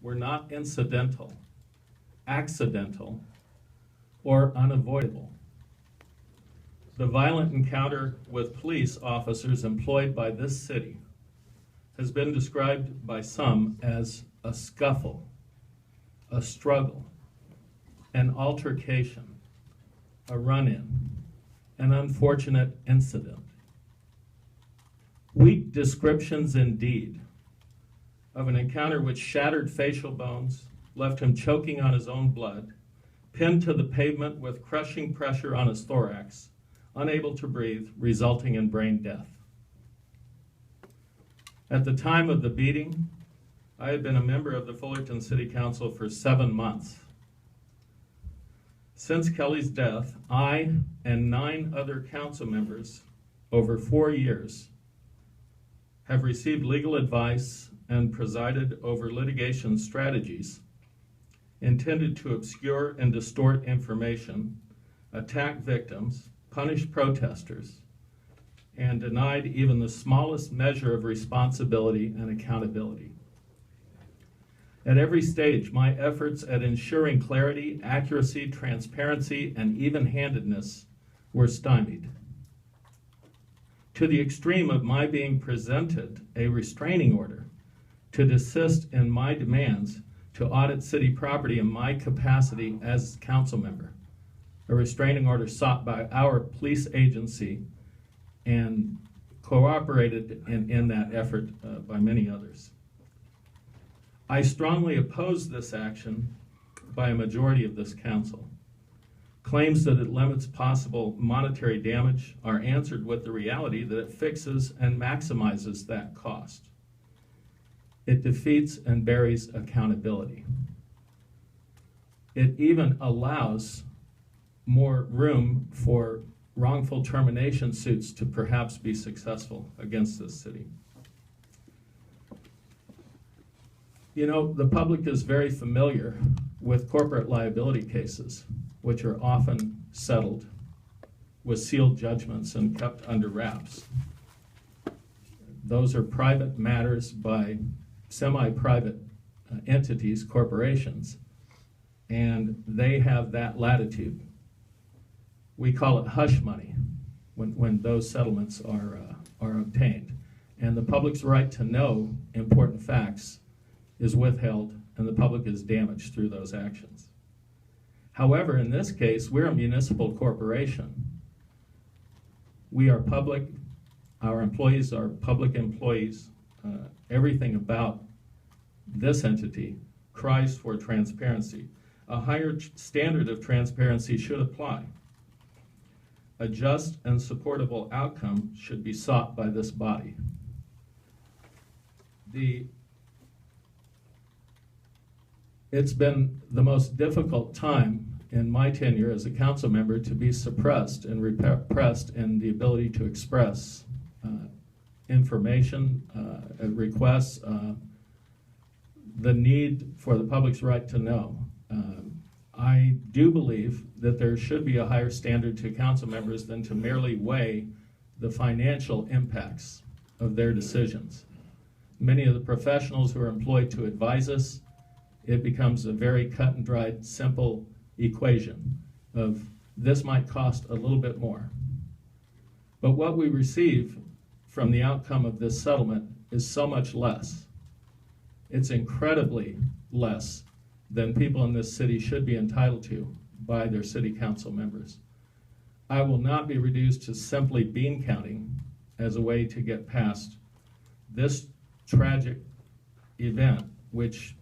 were not incidental, accidental, or unavoidable. The violent encounter with police officers employed by this city has been described by some as a scuffle, a struggle, an altercation, a run-in, an unfortunate incident. Weak descriptions indeed of an encounter which shattered facial bones, left him choking on his own blood, pinned to the pavement with crushing pressure on his thorax, unable to breathe, resulting in brain death. At the time of the beating, I had been a member of the Fullerton City Council for 7 months. Since Kelly's death, I and 9 other council members over 4 years have received legal advice and presided over litigation strategies intended to obscure and distort information, attack victims, punish protesters, and denied even the smallest measure of responsibility and accountability. At every stage, my efforts at ensuring clarity, accuracy, transparency, and even-handedness were stymied, to the extreme of my being presented a restraining order to desist in my demands to audit city property in my capacity as council member, a restraining order sought by our police agency and cooperated in that effort by many others. I strongly oppose this action by a majority of this council. Claims that it limits possible monetary damage are answered with the reality that it fixes and maximizes that cost. It defeats and buries accountability. It even allows more room for wrongful termination suits to perhaps be successful against this city. You know, the public is very familiar with corporate liability cases, which are often settled with sealed judgments and kept under wraps. Those are private matters by semi-private entities, corporations, and they have that latitude. We call it hush money when those settlements are obtained. And the public's right to know important facts is withheld, and the public is damaged through those actions. However, in this case, we're a municipal corporation. We are public, our employees are public employees. Everything about this entity cries for transparency. A higher standard of transparency should apply. A just and supportable outcome should be sought by this body. It's been the most difficult time in my tenure as a council member to be suppressed and repressed in the ability to express information, requests, the need for the public's right to know. I do believe that there should be a higher standard to council members than to merely weigh the financial impacts of their decisions. Many of the professionals who are employed to advise us, it becomes a very cut and dried, simple equation of this might cost a little bit more. But what we receive from the outcome of this settlement is so much less. It's incredibly less than people in this city should be entitled to by their city council members. I will not be reduced to simply bean counting as a way to get past this tragic event, which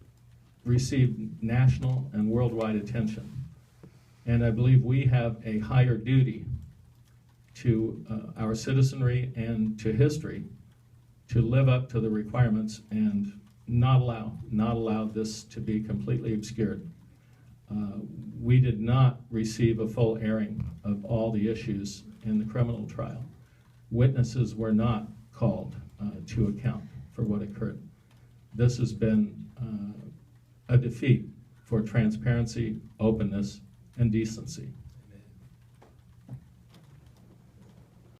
received national and worldwide attention. And I believe we have a higher duty to our citizenry and to history to live up to the requirements and not allow this to be completely obscured. We did not receive a full airing of all the issues in the criminal trial. Witnesses were not called to account for what occurred. This has been a defeat for transparency, openness, and decency.